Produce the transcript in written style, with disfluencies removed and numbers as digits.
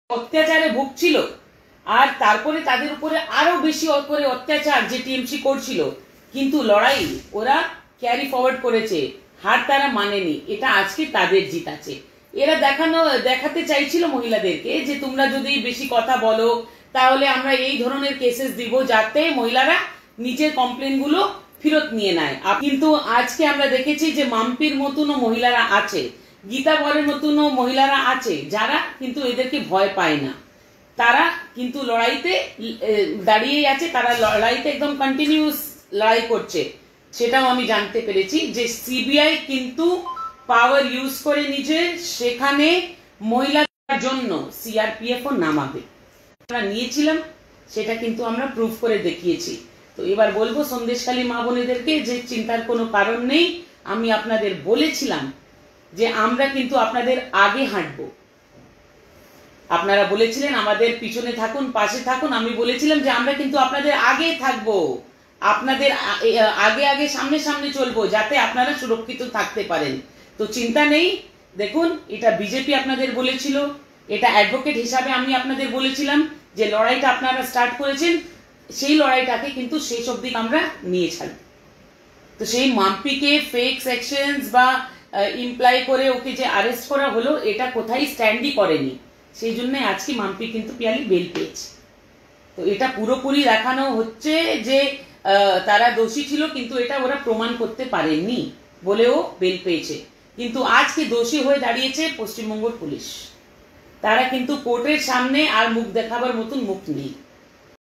অত্যাচারে ভুগছিল আর তারপরে তাদের উপরে আরো বেশি করে অত্যাচার যে টিএমসি করছিল, কিন্তু লড়াই ওরা ক্যারি ফরওয়ার্ড করেছে, হার তারা মানেনি। এটা আজকে তাদের জিত আছে। এরা দেখাতে চাইছিল মহিলাদেরকে যে তোমরা যদি বেশি কথা বলো তাহলে আমরা এই ধরনের কেসেস দিব যাতে মহিলারা নিজের কমপ্লেন গুলো ফেরত নিয়ে নেয়। কিন্তু আজকে আমরা দেখেছি যে মাম্পির মতনও মহিলারা আছে, গীতা বলের মতনও মহিলারা আছে যারা কিন্তু এদেরকে ভয় পায় না। তারা কিন্তু লড়াইতে দাঁড়িয়ে আছে, তারা লড়াইতে একদম কন্টিনিউস লড়াই করছে। সেটাও আমি জানতে পেরেছি যে সিবিআই কিন্তু পাওয়ার ইউজ করে নিজে সেখানে মহিলাদের জন্য সিআরপিএফ ও নামাবে। আমরা নিয়েছিলাম, সেটা কিন্তু আমরা প্রুফ করে দেখিয়েছি। তো এবার বলবো সন্দেশখালী মা বোনেদেরকে যে চিন্তার কোনো কারণ নেই। আমি আপনাদের বলেছিলাম যে আমরা কিন্তু আপনাদের আগে হাঁটবো। আপনারা বলেছিলেন আমাদের পিছনে থাকুন, পাশে থাকুন। আমি বলেছিলাম যে আমরা কিন্তু আপনাদের আগে থাকবো, আপনাদের আগে আগে সামনে সামনে চলবো যাতে আপনারা সুরক্ষিত থাকতে পারেন। তো চিন্তা নেই। দেখুন, এটা বিজেপি আপনাদের বলেছিল, এটা অ্যাডভোকেট হিসাবে আমি আপনাদের বলেছিলাম যে লড়াইটা আপনারা স্টার্ট করেছেন, সেই লড়াইটাকে কিন্তু শেষ অবধি আমরা নিয়ে ছাড়ব। তো সেই মাম্পিকে ফেক সেকশনস বা ইমপ্লাই করে ওকে যে অ্যারেস্ট করা হলো, এটা কোথায় স্ট্যান্ডই করেনি। সেই জন্য আজকে মাম্পি কিন্তু পিয়ালি বেল পেয়েছে। তো এটা পুরোপুরি দেখানো হচ্ছে যে তারা দোষী ছিল, কিন্তু এটা ওরা প্রমাণ করতে পারেনি বলেও বেল পেয়েছে। কিন্তু আজকে দোষী হয়ে দাঁড়িয়েছে পশ্চিমবঙ্গ পুলিশ। তারা কিন্তু কোর্টের সামনে আর মুখ দেখাবার মতন মুখ নেই।